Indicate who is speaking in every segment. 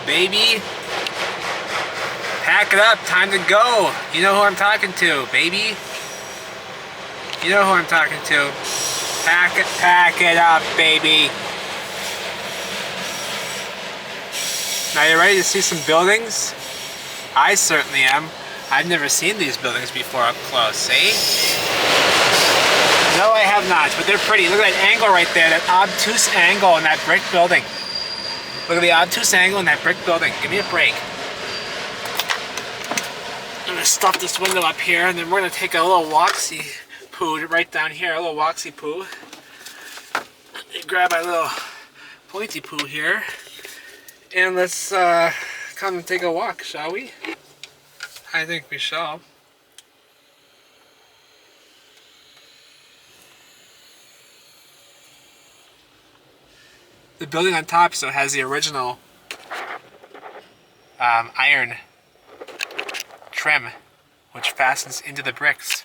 Speaker 1: baby. Pack it up, time to go. You know who I'm talking to, baby. You know who I'm talking to. Pack it up, baby. Now you ready to see some buildings? I certainly am. I've never seen these buildings before up close, eh? No, I have not, but they're pretty. Look at that angle right there, that obtuse angle in that brick building. Look at the obtuse angle in that brick building. Give me a break. I'm gonna stuff this window up here, and then we're gonna take a little walksy poo right down here, a little walksy poo. Grab my little pointy poo here, and let's come and take a walk, shall we? I think we shall. The building on top so has the original iron trim, which fastens into the bricks.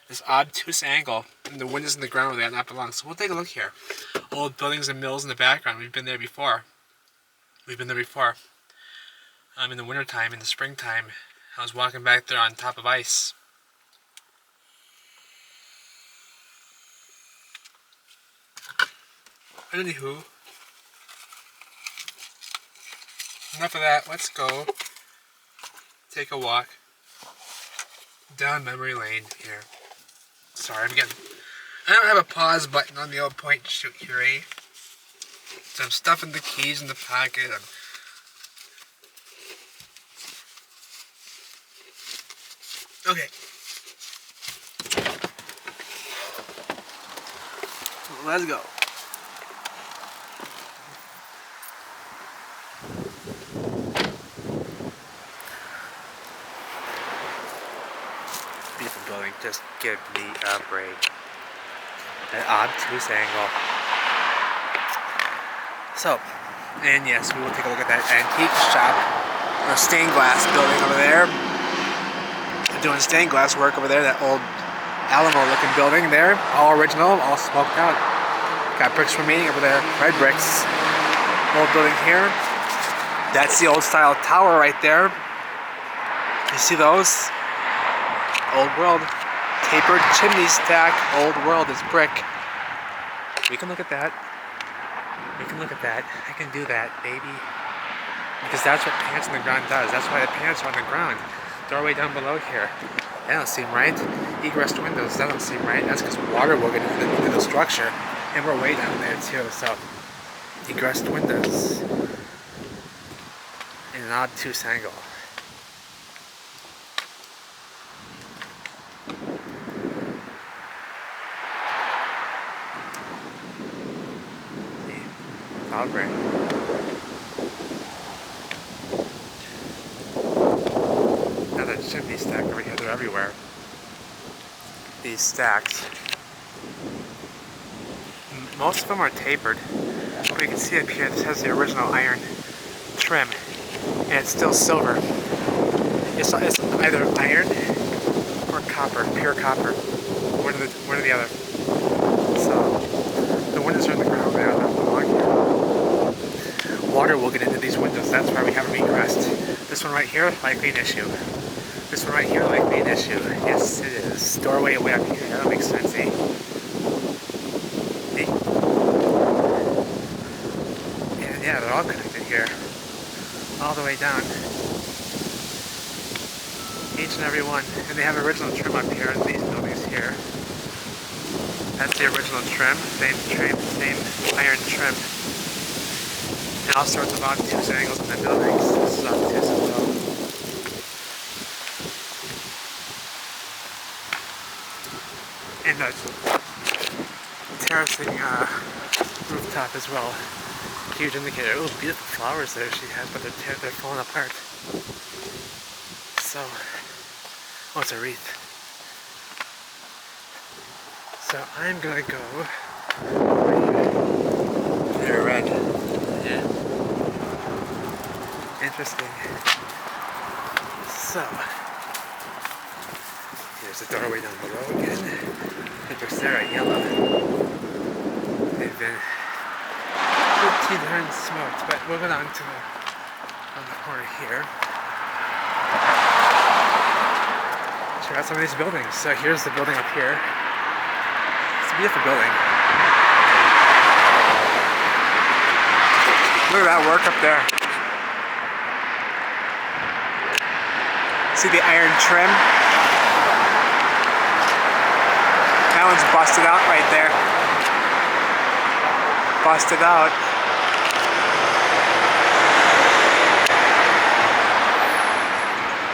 Speaker 1: This obtuse angle, and the windows in the ground where they not belong. So we'll take a look here. Old buildings and mills in the background. We've been there before. In the wintertime, in the springtime, I was walking back there on top of ice. Anywho, enough of that. Let's go take a walk down memory lane here. Sorry, I don't have a pause button on the old point and shoot here, eh? So I'm stuffing the keys in the pocket. Okay. Let's go. Beautiful building, just give me a break. An obtuse angle. So, and yes, we will take a look at that antique shop, or stained glass building over there. They're doing stained glass work over there, that old Alamo looking building there, all original, all smoked out. Got bricks remaining over there, red bricks. Old building here. That's the old style tower right there. You see those? Old world. Tapered chimney stack, old world is brick. We can look at that. We can look at that. I can do that, baby. Because that's what pants in the ground does. That's why the pants are on the ground. Doorway down below here. That don't seem right. Egress windows, that don't seem right. That's because water will get into the structure. And we're way down there too, so. Egress windows. In an obtuse angle. Outbreak. Another chimney stack over here, they're everywhere. These stacks. Most of them are tapered, but you can see up here this has the original iron trim, and it's still silver. It's either iron or copper, pure copper. One or the other. So the windows are in the ground there, they don't belong here. Water will get into these windows, that's why we have them egressed. This one right here, likely an issue. This one right here, likely an issue. Yes, it is. Doorway way up here, that makes sense, eh? Eh? And yeah, they're all connected here. All the way down. Each and every one. And they have original trim up here in these buildings here. That's the original trim, same iron trim. And all sorts of obtuse angles in the buildings. This is obtuse as well. And a terracing rooftop as well. Huge indicator. Oh, beautiful flowers there she has, but they're falling apart. So, oh, it's a wreath. So I'm gonna go over here. They're red. Yeah. Interesting. So, here's the doorway down below again. The bricks there are yellow. They've been pretty darn smoked, but we'll go down to on the corner here. Check out some of these buildings. So here's the building up here. It's a beautiful building. Look at that work up there. See the iron trim? That one's busted out right there. Busted out.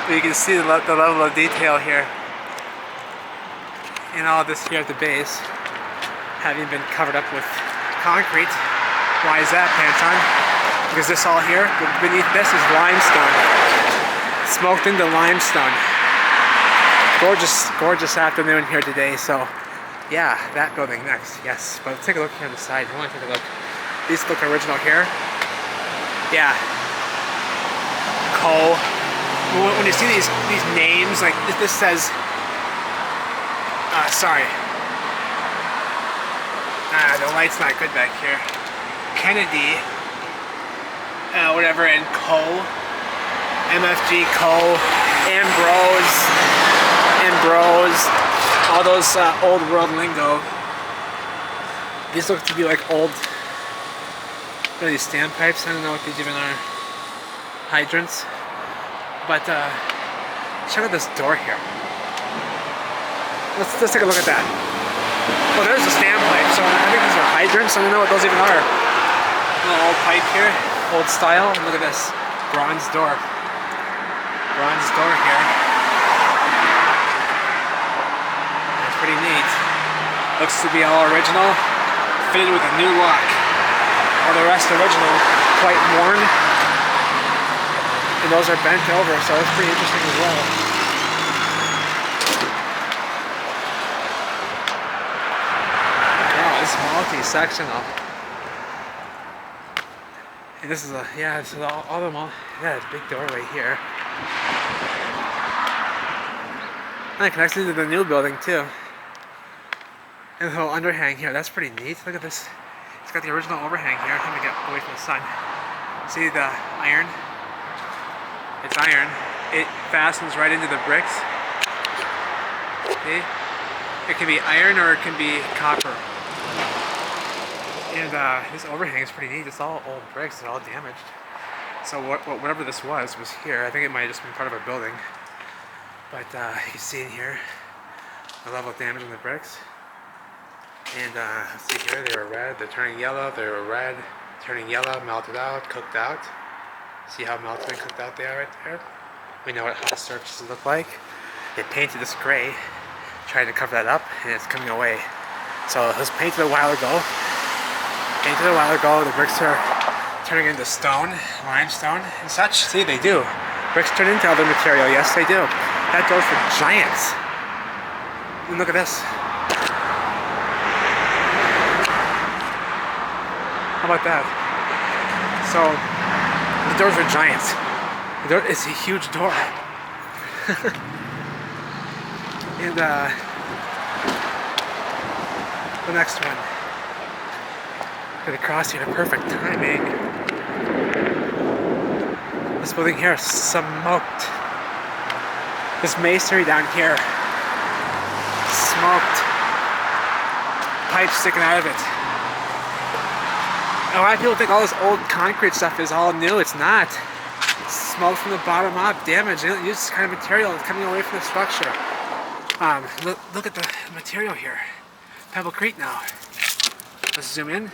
Speaker 1: You can see the level of detail here. And all this here at the base, having been covered up with concrete. Why is that, Panton? Because this all here, beneath this is limestone. Smoked into limestone. Gorgeous, gorgeous afternoon here today. So, yeah, that building next. Yes, but take a look here on the side. I want to take a look. These look original here. Yeah. Coal. When you see these names, like this says, sorry. The light's not good back here. Kennedy, whatever, and Coal, MFG, Coal, Ambrose, all those old world lingo. These look to be like old, what are these, standpipes? I don't know what these even are. Hydrants. But check out this door here. Let's take a look at that. Well, there's a standpipe, so I think these are hydrants. I don't know what those even are. A little old pipe here, old style. Look at this bronze door. Bronze door here. That's pretty neat. Looks to be all original, fitted with a new lock. All the rest original, quite worn. And those are bent over, so it's pretty interesting as well. Wow, it's multi-sectional. And this is this is all the yeah, it's a big doorway here. And it connects into the new building too. And the whole underhang here, that's pretty neat. Look at this. It's got the original overhang here. Let me get away from the sun. See the iron? It's iron. It fastens right into the bricks. See? It can be iron or it can be copper. And this overhang is pretty neat. It's all old bricks. It's all damaged. So whatever this was here. I think it might have just been part of a building. But you can see in here the level of damage on the bricks. And let's see here. They were red. They're turning yellow. They were red. Turning yellow. Melted out. Cooked out. See how melted and cooked out they are right there? We know what hot surfaces look like. They painted this gray, trying to cover that up, and it's coming away. So it was painted a while ago. The bricks are turning into stone, limestone, and such. See, they do. Bricks turn into other material. Yes, they do. That goes for giants. And look at this. How about that? So, the doors are giants. The door is a huge door. And the next one. Get across here, perfect timing. This building here is smoked. This masonry down here, smoked. Pipes sticking out of it. A lot of people think all this old concrete stuff is all new. It's not. It's smoked from the bottom up, damaged. They don't use this kind of material. It's coming away from the structure. Look at the material here. Pebblecrete now. Let's zoom in.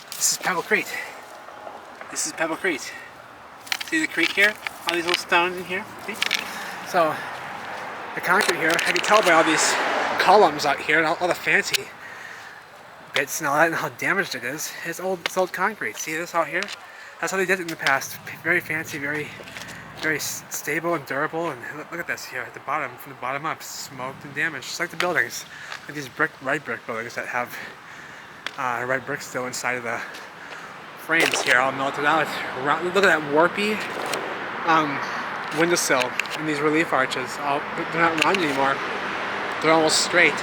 Speaker 1: This is Pebblecrete. This is Pebblecrete. See the crete here? All these little stones in here. See? So the concrete here, I can tell by all these columns out here and all the fancy bits and all that and how damaged it is. It's old concrete. See this out here? That's how they did it in the past. Very fancy, very stable and durable. And look at this here at the bottom, from the bottom up, smoked and damaged, just like the buildings, like these red brick buildings that have red brick still inside of the frames here, all melted out. Look at that warpy windowsill and these relief arches. They're not round anymore. They're almost straight.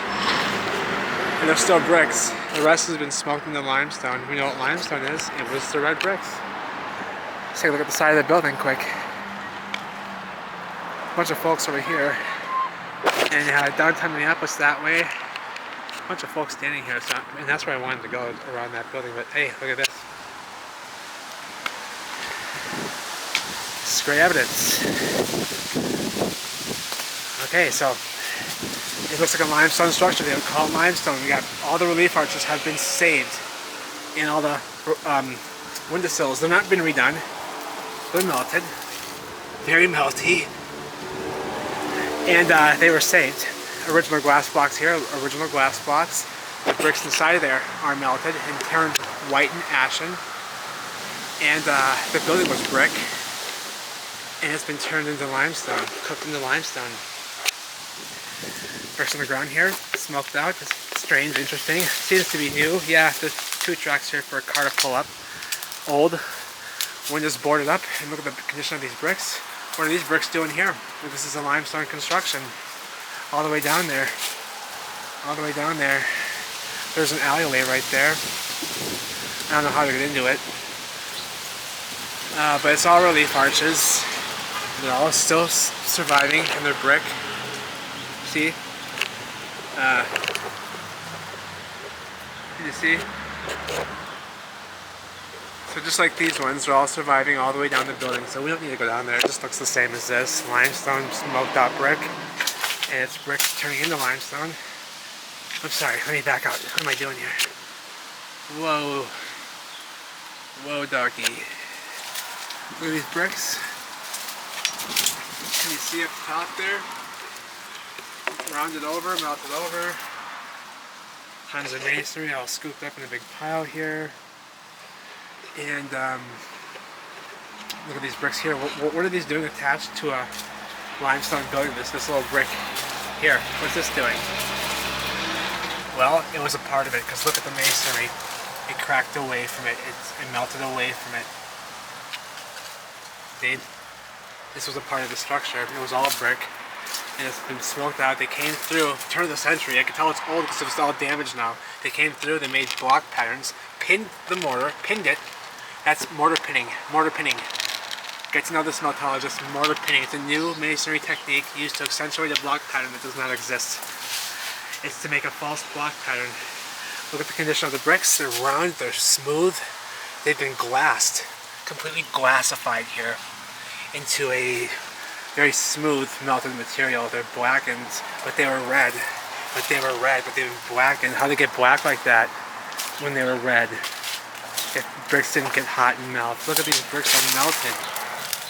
Speaker 1: And they're still bricks. The rest has been smoked into limestone. We know what limestone is. It was the red bricks. Let's take a look at the side of the building quick. A bunch of folks over here. And you had downtown Minneapolis that way. A bunch of folks standing here, so, and that's where I wanted to go, around that building. But hey, look at this. This is great evidence. Okay, so it looks like a limestone structure. They would call it limestone. We got all the relief arches have been saved, and all the windowsills. They're not been redone. They're melted, very melty, and they were saved. Original glass blocks here, original glass blocks. The bricks inside of there are melted and turned white and ashen. And the building was brick, and it's been turned into limestone, cooked into limestone. Bricks on the ground here, smoked out. It's strange, interesting. Seems to be new. Yeah, there's 2 tracks here for a car to pull up. Old, windows boarded up, and look at the condition of these bricks. What are these bricks doing here? This is a limestone construction. All the way down there. All the way down there. There's an alleyway right there. I don't know how to get into it. But it's all relief arches. They're all still surviving, and they're brick. See? Can you see? So just like these ones, they're all surviving all the way down the building, so we don't need to go down there. It just looks the same as this. Limestone, smoked out brick, and it's brick turning into limestone. I'm sorry, let me back out. What am I doing here? Whoa. Whoa, doggy. Look at these bricks. Can you see up top there? Rounded over, melted over. Tons of masonry all scooped up in a big pile here. And look at these bricks here. What are these doing attached to a limestone building? This little brick here. What's this doing? Well, it was a part of it, because look at the masonry. It cracked away from it. It melted away from it. See? This was a part of the structure. It was all brick, and it's been smoked out. They came through, turn of the century. I can tell it's old because it's all damaged now. They came through, they made block patterns, pinned the mortar, pinned it. That's mortar pinning. Mortar pinning. Get to know this meltologist. Mortar pinning. It's a new masonry technique used to accentuate a block pattern that does not exist. It's to make a false block pattern. Look at the condition of the bricks. They're round, they're smooth. They've been glassed, completely glassified here into a very smooth melted material. They're blackened, but they were red. But they've been blackened. How did they get black like that when they were red? If bricks didn't get hot and melt. Look at these bricks are melted.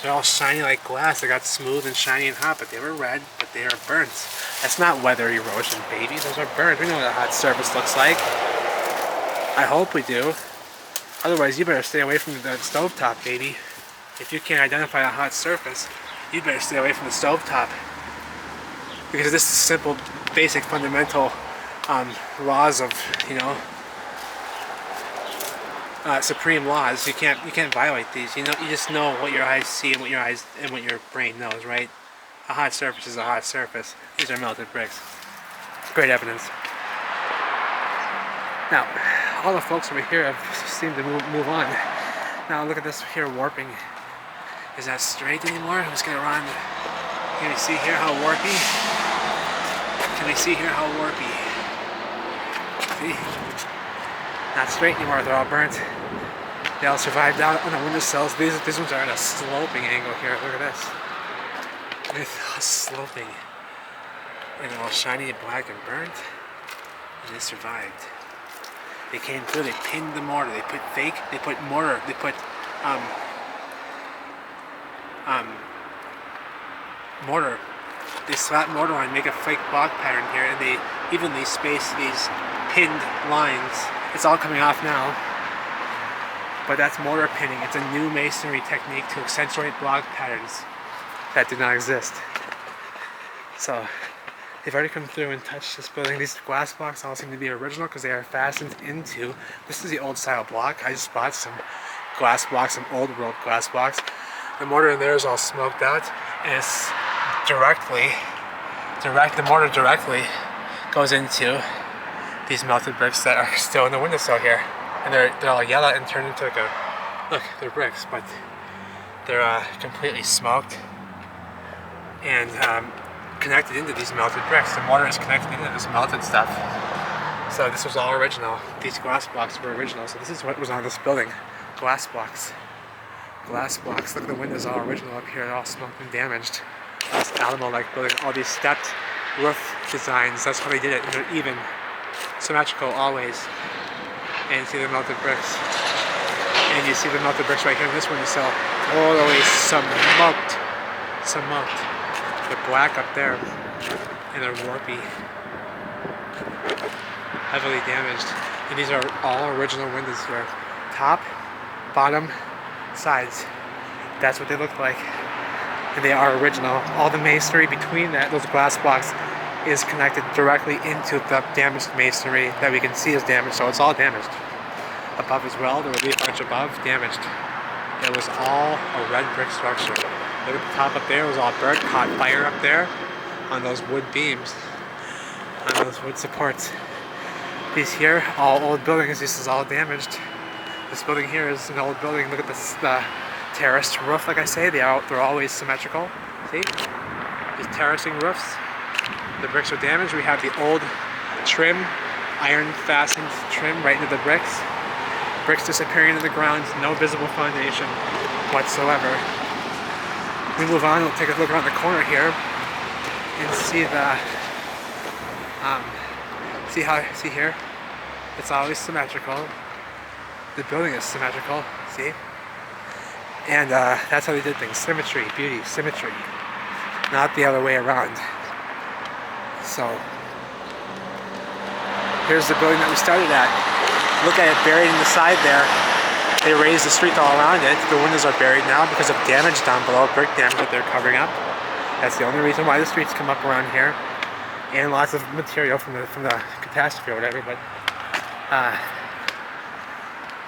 Speaker 1: They're all shiny like glass. They got smooth and shiny and hot, but they were red, but they are burnt. That's not weather erosion, baby. Those are burnt. We know what a hot surface looks like. I hope we do. Otherwise, you better stay away from the stovetop, baby. If you can't identify a hot surface, you better stay away from the stovetop. Because this is simple, basic, fundamental laws of, you know, supreme laws. You can't violate these. You know, you just know what your eyes see and what your brain knows, right? A hot surface is a hot surface. These are melted bricks. Great evidence. Now, all the folks over here have seemed to move on. Now look at this here warping. Is that straight anymore? Let's get around. Can we see here how warpy? Can we see here how warpy? See? Not straight anymore, they're all burnt. They all survived out on the windowsills. These ones are at a sloping angle here. Look at this. It's all sloping. And they're all shiny and black and burnt. And they survived. They came through, they pinned the mortar, they put mortar, they put mortar. They slap mortar on, make a fake block pattern here, and they evenly space these pinned lines. It's all coming off now, but that's mortar pinning. It's a new masonry technique to accentuate block patterns that did not exist. So they've already come through and touched this building. These glass blocks all seem to be original because they are fastened into. This is the old style block. I just bought some glass blocks, some old world glass blocks. The mortar in there is all smoked out, and it's the mortar directly goes into these melted bricks that are still in the windowsill here. And they're all yellow and turned into like a, look, they're bricks, but They're completely smoked and connected into these melted bricks. The mortar is connected into this melted stuff. So this was all original. These glass blocks were original. So this is what was on this building. Glass blocks. Glass blocks. Look at the windows, all original up here. They're all smoked and damaged. This Alamo-like building. All these stepped roof designs. That's how they did it. They're even, symmetrical always. And you see the melted bricks. And you see the melted bricks right here in this one. You saw totally smoked. Smoked. They're black up there. And they're warpy. Heavily damaged. And these are all original windows here. Top, bottom, sides. That's what they look like. And they are original. All the masonry between those glass blocks is connected directly into the damaged masonry that we can see is damaged, so it's all damaged. Above as well, the relief arch above, damaged. It was all a red brick structure. Look at the top up there, it was all burnt, caught fire up there on those wood beams, on those wood supports. These here, all old buildings, this is all damaged. This building here is an old building. Look at this, the terraced roof, like I say, they're always symmetrical. See? These terracing roofs. The bricks are damaged. We have the old trim, iron fastened trim right into the bricks. Bricks disappearing into the ground, no visible foundation whatsoever. We move on, we'll take a look around the corner here and see the, see here? It's always symmetrical. The building is symmetrical, see? And that's how they did things. Symmetry, beauty, symmetry. Not the other way around. So, here's the building that we started at. Look at it buried in the side there. They raised the street all around it. The windows are buried now because of damage down below, brick damage that they're covering up. That's the only reason why the streets come up around here. And lots of material from the catastrophe or whatever, but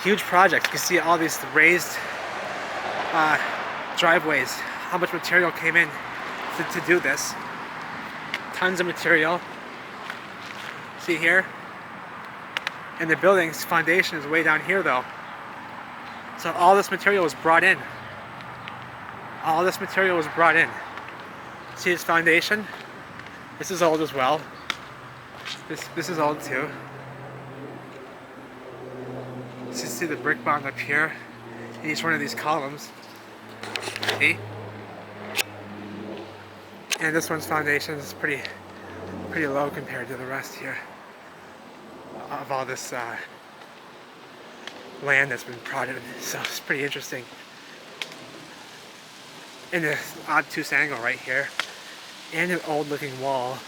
Speaker 1: huge project. You can see all these raised driveways, how much material came in to do this. Tons of material. See here? And the building's foundation is way down here though. So all this material was brought in. All this material was brought in. See this foundation? This is old as well. This is old too. See the brick bond up here in each one of these columns. See? And this one's foundation is pretty low compared to the rest here of all this land that's been prodded. So it's pretty interesting. And an obtuse angle right here, and an old looking wall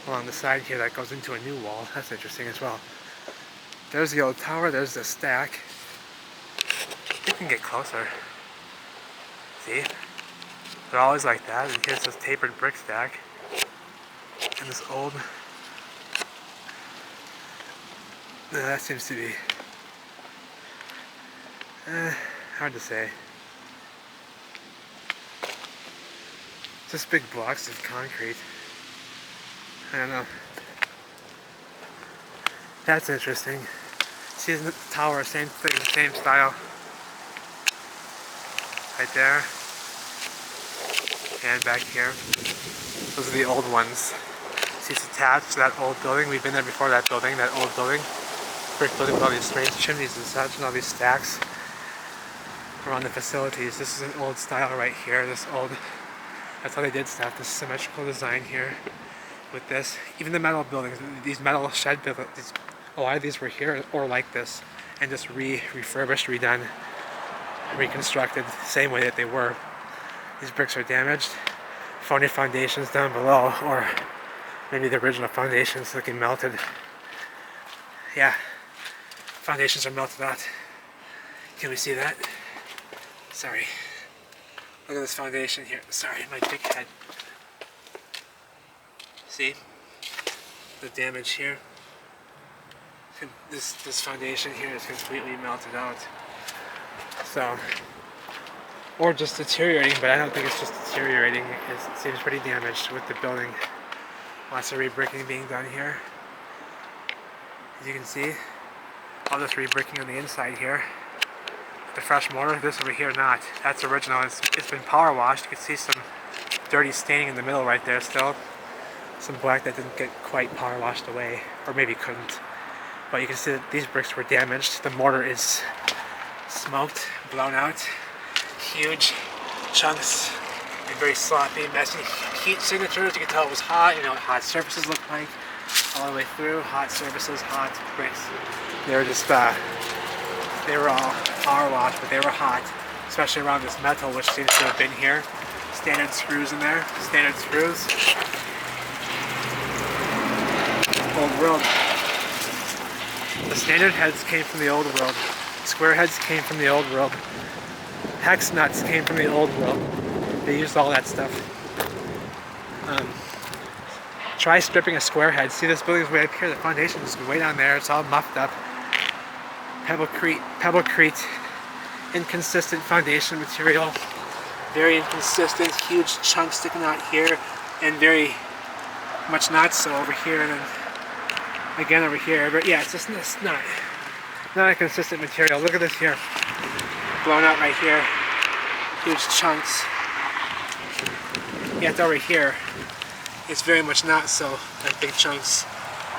Speaker 1: along the side here that goes into a new wall. That's interesting as well. There's the old tower, there's the stack. You can get closer. See? They're always like that. And here's this tapered brick stack. And this old... that seems to be... hard to say. Just big blocks of concrete. I don't know. That's interesting. See the tower, same thing, same style. Right there. And back here. Those are the old ones. See, it's attached to that old building. We've been there before, that building, that old building. Brick building with all these strange chimneys and such, and all these stacks around the facilities. This is an old style right here. This old, that's how they did stuff. This symmetrical design here with this. Even the metal buildings, these metal shed buildings, a lot of these were here or like this, and just refurbished, redone, reconstructed the same way that they were. These bricks are damaged. Phony foundations down below, or maybe the original foundations looking melted. Yeah, foundations are melted out. Can we see that? Sorry. Look at this foundation here. Sorry, my big head. See? The damage here. This foundation here is completely melted out. So, or just deteriorating, but I don't think it's just deteriorating. It seems pretty damaged with the building. Lots of rebricking being done here. As you can see, all this rebricking on the inside here. the fresh mortar. This over here, not. That's original. It's been power washed. You can see some dirty staining in the middle right there still. Some black that didn't get quite power washed away, or maybe couldn't. But you can see that these bricks were damaged. The mortar is smoked, blown out. Huge chunks and very sloppy, messy heat signatures. You can tell it was hot. You know what hot surfaces look like all the way through. Hot surfaces, hot bricks. They were just, they were all power washed, but they were hot, especially around this metal, which seems to have been here. Standard screws in there, standard screws. Old world. The standard heads came from the old world. Square heads came from the old world. Hex nuts came from the old world. They used all that stuff. Try stripping a square head. See, this building's way up here. The foundation is way down there. It's all muffed up. Pebblecrete, inconsistent foundation material. Very inconsistent. Huge chunks sticking out here, and very much not so over here, and then again over here. But yeah, it's not a consistent material. Look at this here. Blown out right here. Huge chunks. Yet over here, it's very much not so, like big chunks.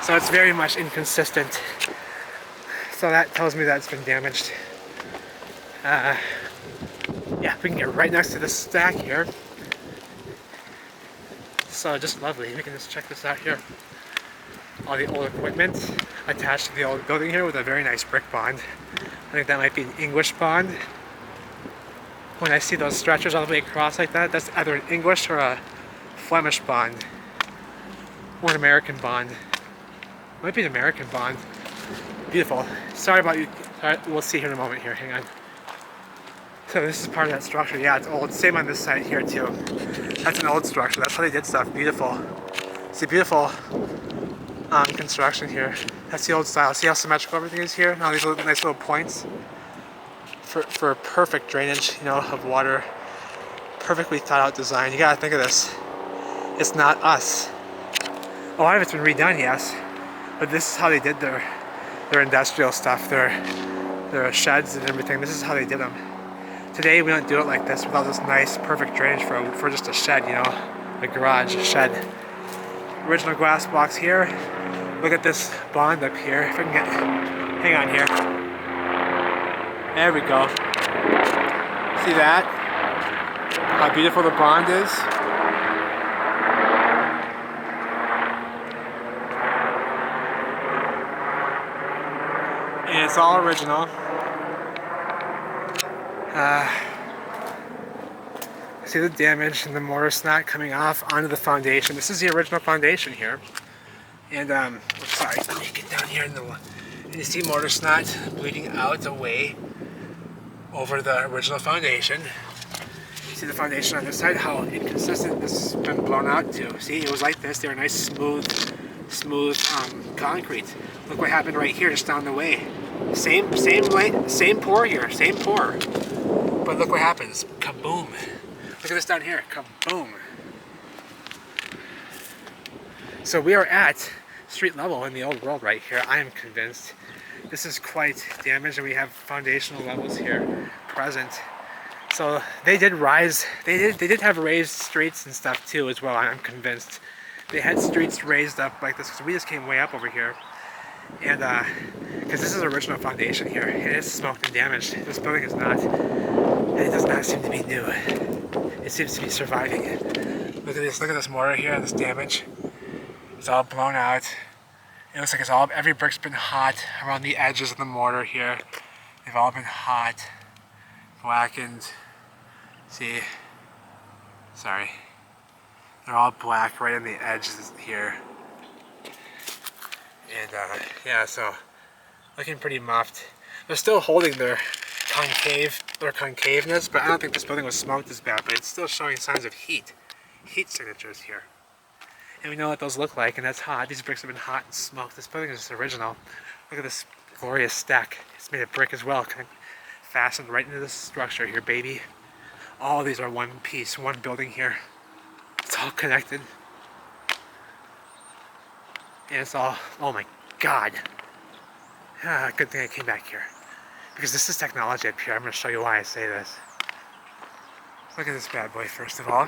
Speaker 1: So it's very much inconsistent. So that tells me that it's been damaged. Yeah, we can get right next to this stack here. So just lovely. We can just check this out here. All the old equipment attached to the old building here with a very nice brick bond. I think that might be an English bond. When I see those stretchers all the way across like that, that's either an English or a Flemish bond. Or an American bond. Might be an American bond. Beautiful. Sorry about you. Alright, we'll see here in a moment here. Hang on. So this is part of that structure. Yeah, it's old. Same on this side here too. That's an old structure. That's how they did stuff. Beautiful. It's a beautiful construction here. That's the old style. See how symmetrical everything is here? All these nice little points for perfect drainage, you know, of water. Perfectly thought out design. You gotta think of this. It's not us. A lot of it's been redone, yes, but this is how they did their industrial stuff, their sheds and everything. This is how they did them. Today we don't do it like this without this nice, perfect drainage for just a shed, you know, a garage, a shed. Original glass box here. Look at this bond up here. If I can get, hang on here. There we go. See that? How beautiful the bond is. And it's all original. See the damage and the mortar snot coming off onto the foundation. This is the original foundation here. And, sorry, let me get down here and you see mortar snot bleeding out away over the original foundation. You see the foundation on this side, how inconsistent this has been blown out to. See, it was like this. They were nice, smooth concrete. Look what happened right here, just down the way. Same pour here, same pour. But look what happens, kaboom. Look at this down here, kaboom. So we are at street level in the old world right here, I am convinced. This is quite damaged, and we have foundational levels here present. So they did rise, they did have raised streets and stuff too as well, I'm convinced. They had streets raised up like this, because we just came way up over here. And because this is original foundation here, and it's smoked and damaged. This building is not, and it does not seem to be new. It seems to be surviving. Look at this mortar here, this damage. It's all blown out. It looks like it's all, every brick's been hot around the edges of the mortar here. They've all been hot, blackened. See, sorry. They're all black right on the edges here. And yeah, so looking pretty muffed. They're still holding their concaveness, but I don't think this building was smoked as bad, but it's still showing signs of heat signatures here. And we know what those look like, and that's hot. These bricks have been hot and smoked. This building is original. Look at this glorious stack. It's made of brick as well, kind of fastened right into this structure here, baby. All of these are one piece, one building here. It's all connected. And it's all, oh my God. Good thing I came back here. Because this is technology up here. I'm going to show you why I say this. Look at this bad boy, first of all.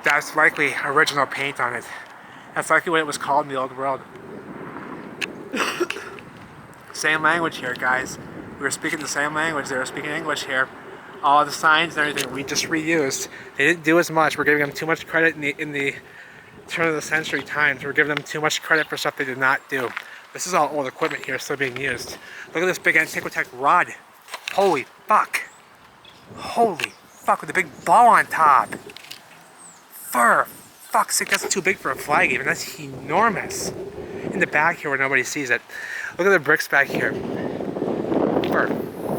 Speaker 1: That's likely original paint on it. That's likely what it was called in the old world. Same language here, guys. We were speaking the same language. They were speaking English here. All the signs and everything we just reused. They didn't do as much. We're giving them too much credit in the turn of the century times. We're giving them too much credit for stuff they did not do. This is all old equipment here still being used. Look at this big Antiquitech rod. Holy fuck. Holy fuck, with a big ball on top. For fuck's sake, that's too big for a flag even. That's enormous. In the back here where nobody sees it. Look at the bricks back here. For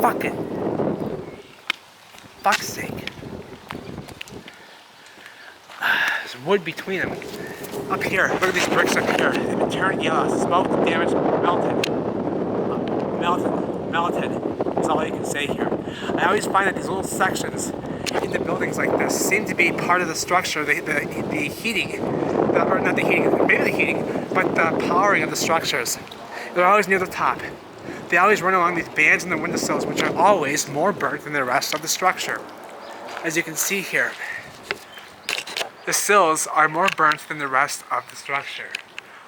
Speaker 1: fucking fuck's sake. There's wood between them. Up here, look at these bricks up here. They've been turned yellow, smoked, damaged, melted. Melted. That's all you can say here. I always find that these little sections in the buildings like this seem to be part of the structure, the heating, or not the heating, maybe the heating, but the powering of the structures. They're always near the top. They always run along these bands in the windowsills, which are always more burnt than the rest of the structure. As you can see here, the sills are more burnt than the rest of the structure.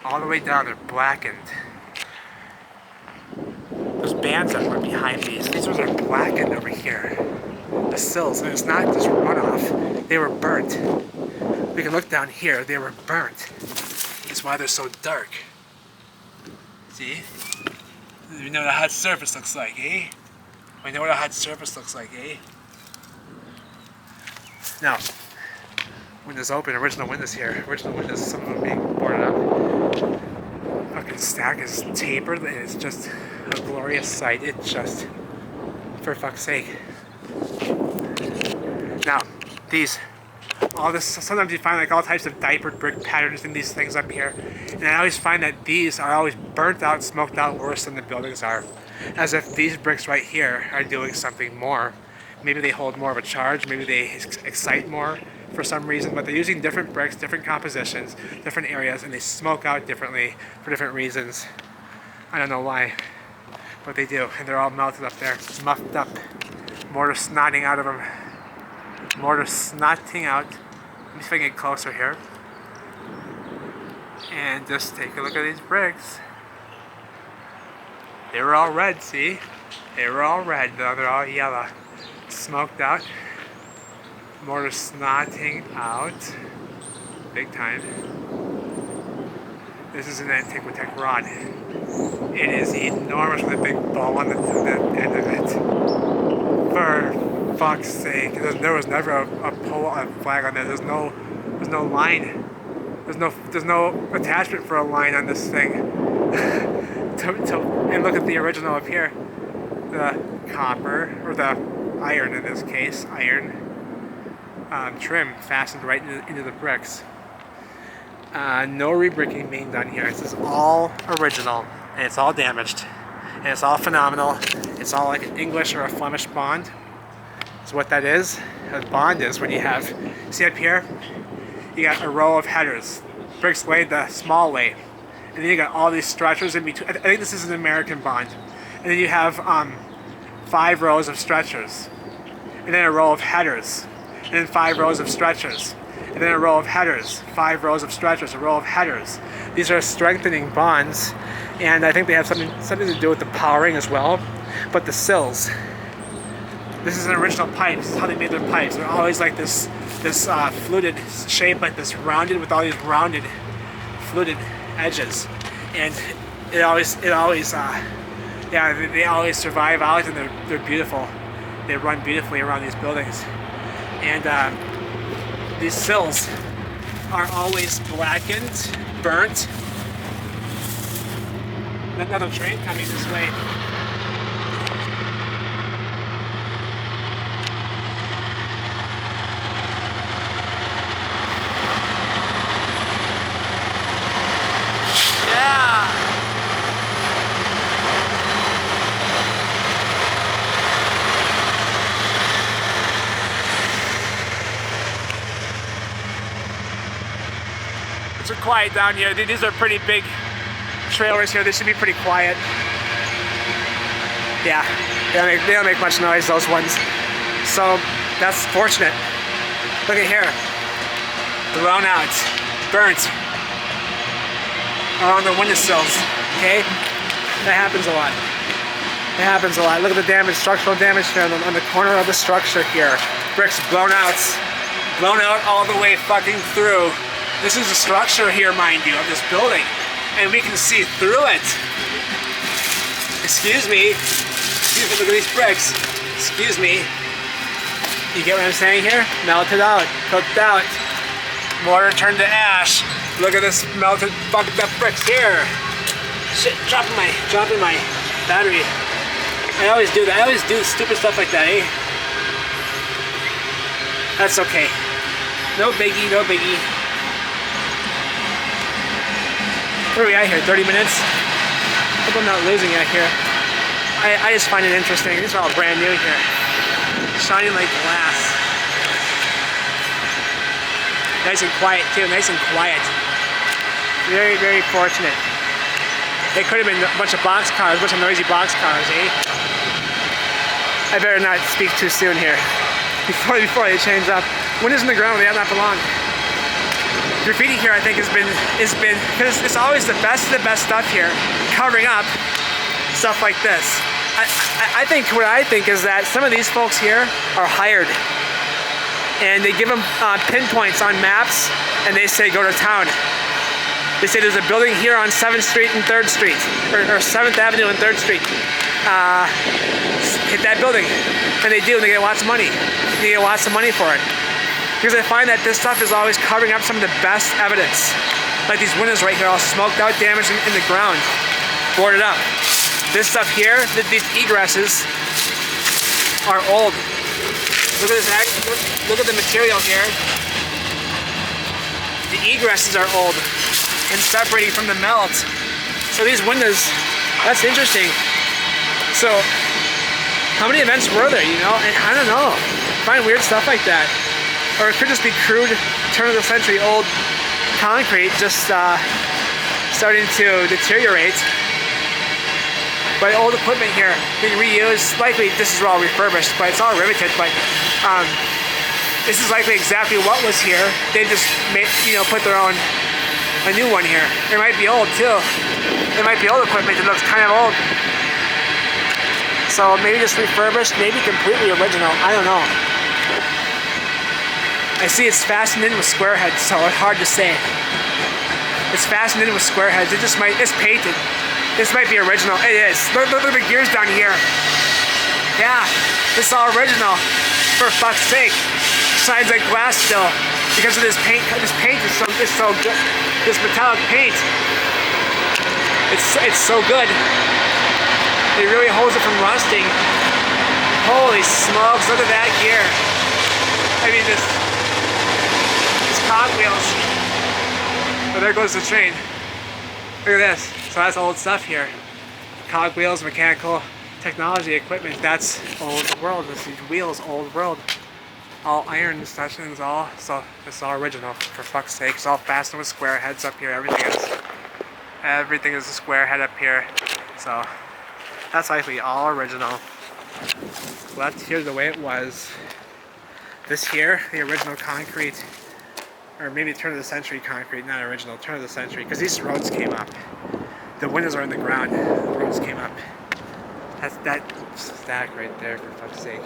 Speaker 1: All the way down, they're blackened. Those bands that were behind these ones are blackened over here. The sills, and it's not just runoff, they were burnt. We can look down here, they were burnt. That's why they're so dark. See? We know what a hot surface looks like, eh? We know what a hot surface looks like, eh? Now, windows open, original windows here. Original windows, some of them being boarded up. Fucking stack is tapered, and it's just a glorious sight. It's just, for fuck's sake. Now, all this, sometimes you find like all types of diapered brick patterns in these things up here. And I always find that these are always burnt out, smoked out worse than the buildings are. As if these bricks right here are doing something more. Maybe they hold more of a charge, maybe they excite more for some reason, but they're using different bricks, different compositions, different areas, and they smoke out differently for different reasons. I don't know why, but they do. And they're all melted up there, muffed up. Mortar snotting out of them. Mortar snotting out. Let me see if I can get closer here. And just take a look at these bricks. They were all red, see? They were all red, now they're all yellow. Smoked out. Mortar snotting out. Big time. This is an Antiquitech rod. It is enormous with a big ball on the end of it. For fuck's sake. There was never a flag on there. There's no line. There's no attachment for a line on this thing. And look at the original up here. The copper, or the iron in this case, iron trim fastened right into the bricks. No rebricking being done here. This is all original, and it's all damaged, and it's all phenomenal. It's all like an English or a Flemish bond. So what that is, a bond is when you have, see up here, you got a row of headers, bricks laid the small way, and then you got all these stretchers in between. I think this is an American bond, and then you have 5 rows of stretchers, and then a row of headers, and then 5 rows of stretchers, and then a row of headers, 5 rows of stretchers, a row of headers. These are strengthening bonds, and I think they have something to do with the powering as well. But the sills, this is an original pipe. This is how they made their pipes. They're always like this fluted shape, like this rounded with all these rounded, fluted edges, and they always survive out, and they're beautiful. They run beautifully around these buildings, and these sills are always blackened, burnt. Another train coming this way. It's quiet down here. These are pretty big trailers here. They should be pretty quiet. Yeah, they don't make much noise, those ones. So that's fortunate. Look at here. Blown out, burnt around the windowsills. Okay, that happens a lot. It happens a lot. Look at the damage, structural damage here on the corner of the structure here. Bricks blown out all the way fucking through. This is the structure here, mind you, of this building, and we can see through it. Excuse me. Look at these bricks. Excuse me. You get what I'm saying here? Melted out, cooked out. Mortar turned to ash. Look at this melted, fucked up bricks here. Shit, dropping my battery. I always do that. I always do stupid stuff like that, eh? That's okay. No biggie, no biggie. Where are we at here? 30 minutes? Hope I'm not losing it here. I just find it interesting. These are all brand new here. Shining like glass. Nice and quiet too, nice and quiet. Very, very fortunate. It could have been a bunch of box cars, a bunch of noisy box cars, eh? I better not speak too soon here. Before they change up. Windows in the ground where they have not belonged. Graffiti here, I think, has been because it's always the best of the best stuff here, covering up stuff like this. What I think is that some of these folks here are hired, and they give them pinpoints on maps, and they say go to town. They say there's a building here on 7th Street and 3rd Street, or 7th Avenue and 3rd Street. Hit that building, and they do, and they get lots of money. They get lots of money for it. Because I find that this stuff is always covering up some of the best evidence. Like these windows right here, all smoked out, damaged in the ground, boarded up. This stuff here, these egresses are old. Look at this, look at the material here. The egresses are old and separating from the melt. So these windows, that's interesting. So how many events were there, you know? And I don't know, I find weird stuff like that. Or it could just be crude, turn of the century old concrete just starting to deteriorate. But old equipment here being reused, likely this is all refurbished, but it's all riveted. But this is likely exactly what was here. They just made, put their own, a new one here. It might be old too. It might be old equipment that looks kind of old. So maybe just refurbished, maybe completely original. I don't know. I see it's fastened in with square heads, so it's hard to say. It's fastened in with square heads. It's painted. This might be original. It is. Look at the gears down here. Yeah, it's all original. For fuck's sake. Shines like glass still. Because of this paint. This paint is so good. This metallic paint. It's so good. It really holds it from rusting. Holy smokes, look at that gear. I mean, these cogwheels. Oh, there goes the train. Look at this. So that's old stuff here. Cogwheels, mechanical technology equipment. That's old world. This wheels, old world. All iron such things, all. So it's all original, for fuck's sake. It's all fastened with square heads up here. Everything is a square head up here. So that's likely all original. Left here the way it was. This here, the original concrete, or maybe turn of the century concrete, not original, turn of the century, because these roads came up. The windows are in the ground, the roads came up. That's that stack right there, for fuck's sake.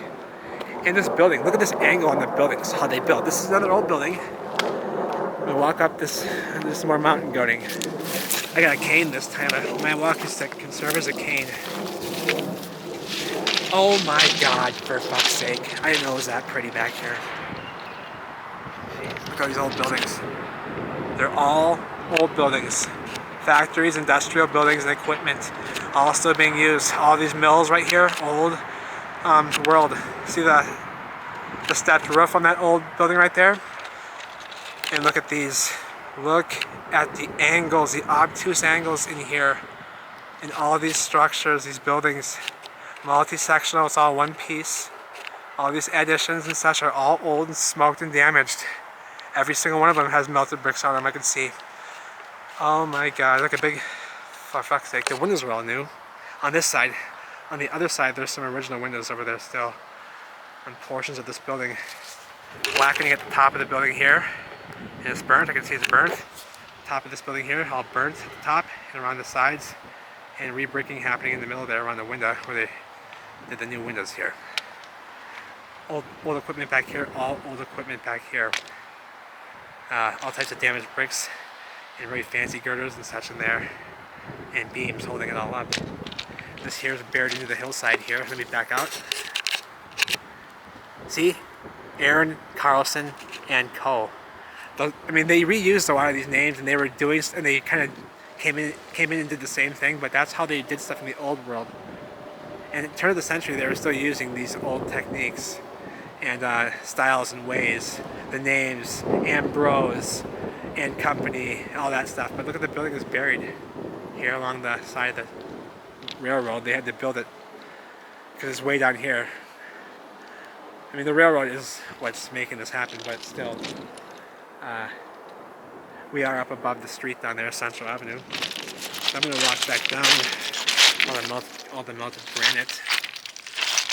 Speaker 1: In this building, look at this angle on the building. This is how they built. This is another old building. I'm gonna walk up this is more mountain goating. I got a cane this time. My walking stick can serve as a cane. Oh my God, for fuck's sake. I didn't know it was that pretty back here. Jeez, look at these old buildings. They're all old buildings. Factories, industrial buildings, and equipment. All still being used. All these mills right here, old world. See the stepped roof on that old building right there? And look at these. Look at the angles, the obtuse angles in here. In all these structures, these buildings. Multi-sectional, it's all one piece. All these additions and such are all old and smoked and damaged. Every single one of them has melted bricks on them, I can see. Oh my God, look at big, for fuck's sake, the windows were all new. On this side, On the other side, there's some original windows over there still on portions of this building. Blackening at the top of the building here, and it's burnt. I can see it's burnt. Top of this building here, all burnt at the top and around the sides, and re-bricking happening in the middle there around the window where they did the new windows here. Old equipment back here, all old equipment back here. All types of damaged bricks and very fancy girders and such in there, and beams holding it all up. This here is buried into the hillside here. Let me back out. See? Aaron, Carlson, and Co. I mean, they reused a lot of these names, and they were doing, and they kind of came in and did the same thing. But that's how they did stuff in the old world. And at the turn of the century, they were still using these old techniques and styles and ways. The names, Ambrose, and Company, all that stuff. But look at the building that's buried here along the side of the railroad. They had to build it because it's way down here. I mean, the railroad is what's making this happen, but still, we are up above the street down there, Central Avenue. So I'm going to walk back down all the melted granite,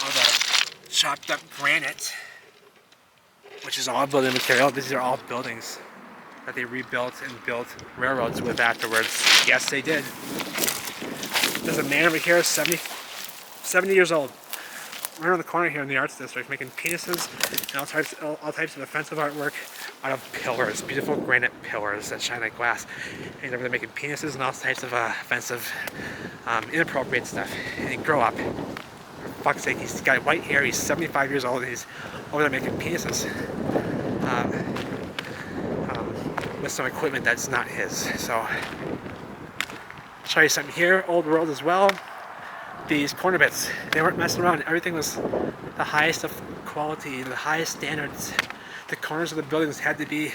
Speaker 1: all the chopped up granite, which is all building material. These are all buildings that they rebuilt and built railroads with afterwards. Yes, they did. There's a man over here, 70 years old. Right around the corner here in the Arts District, making penises and all types of offensive artwork out of pillars, beautiful granite pillars that shine like glass. And he's over there making penises and all types of offensive, inappropriate stuff. And he grow up. For fuck's sake, he's got white hair, he's 75 years old, and he's over there making penises. With some equipment that's not his. So, I'll show you something here, old world as well. These corner bits, they weren't messing around. Everything was the highest of quality, the highest standards. The corners of the buildings had to be,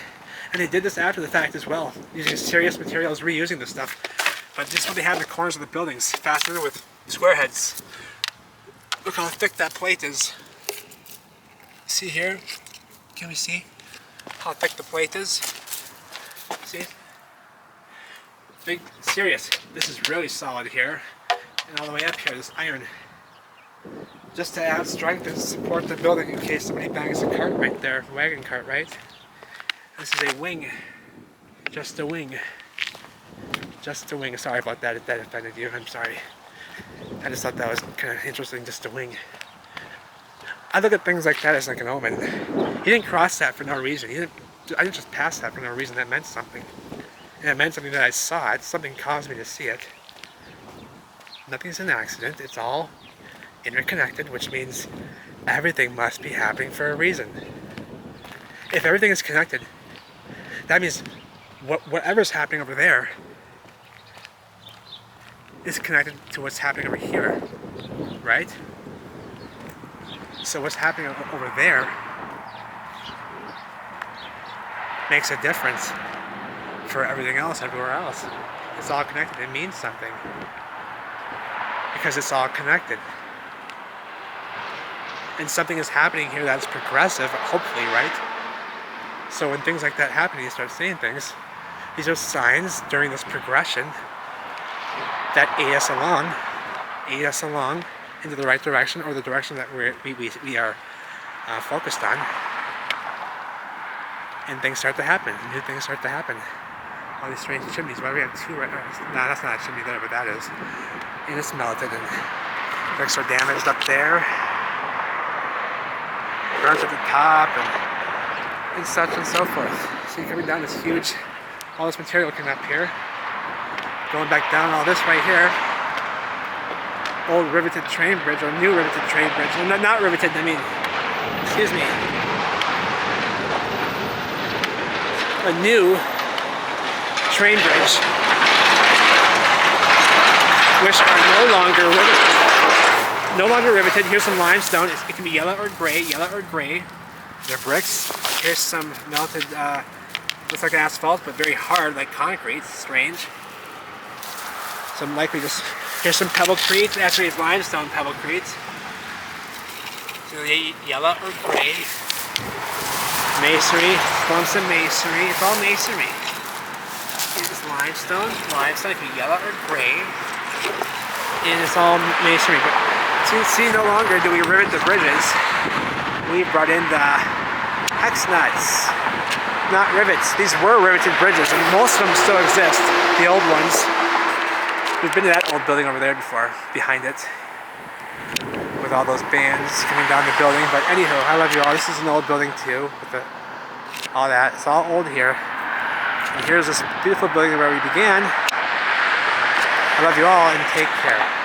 Speaker 1: and they did this after the fact as well, using serious materials, reusing this stuff. But this is what they had in the corners of the buildings, fastened with square heads. Look how thick that plate is. See here? Can we see how thick the plate is? See? Big, serious. This is really solid here. And all the way up here, this iron, just to add strength and support the building in case somebody bangs a cart right there, wagon cart, right? This is a wing, just a wing, just a wing. Sorry about that if that offended you, I'm sorry. I just thought that was kind of interesting, just a wing. I look at things like that as like an omen. He didn't cross that for no reason. I didn't just pass that for no reason. That meant something. And it meant something that I saw it. Something caused me to see it. Nothing's an accident. It's all interconnected, which means everything must be happening for a reason. If everything is connected, that means whatever's happening over there is connected to what's happening over here, right? So what's happening over there makes a difference for everything else, everywhere else. It's all connected. It means something. Because it's all connected. And something is happening here that's progressive, hopefully, right? So when things like that happen, you start seeing things. These are signs during this progression that aid us along into the right direction, or the direction that we are focused on. And things start to happen. New things start to happen. All these strange chimneys. Why do we have two right now? No, that's not a chimney there, but that is. And it's melted, and bricks are damaged up there. Burnt at the top, and such and so forth. See, coming down this huge, all this material coming up here. Going back down all this right here. Old riveted train bridge, or new riveted train bridge. No, not riveted, I mean, excuse me. A new train bridge, which are no longer riveted. Here's some limestone. It can be yellow or gray. They're bricks. Here's some melted, looks like asphalt, but very hard, like concrete. It's strange. Some likely just, here's some pebblecrete. Actually, it's limestone pebblecrete. So yellow or gray. Masonry, clumps of masonry. It's all masonry. Here's limestone. It can be yellow or gray. And it's all masonry. But See, no longer do we rivet the bridges. We've brought in the hex nuts, not rivets. These were riveted bridges, and most of them still exist, the old ones. We've been to that old building over there before, behind it, with all those bands coming down the building. But anywho, I love you all. This is an old building too, with all that. It's all old here. And here's this beautiful building where we began. I love you all, and take care.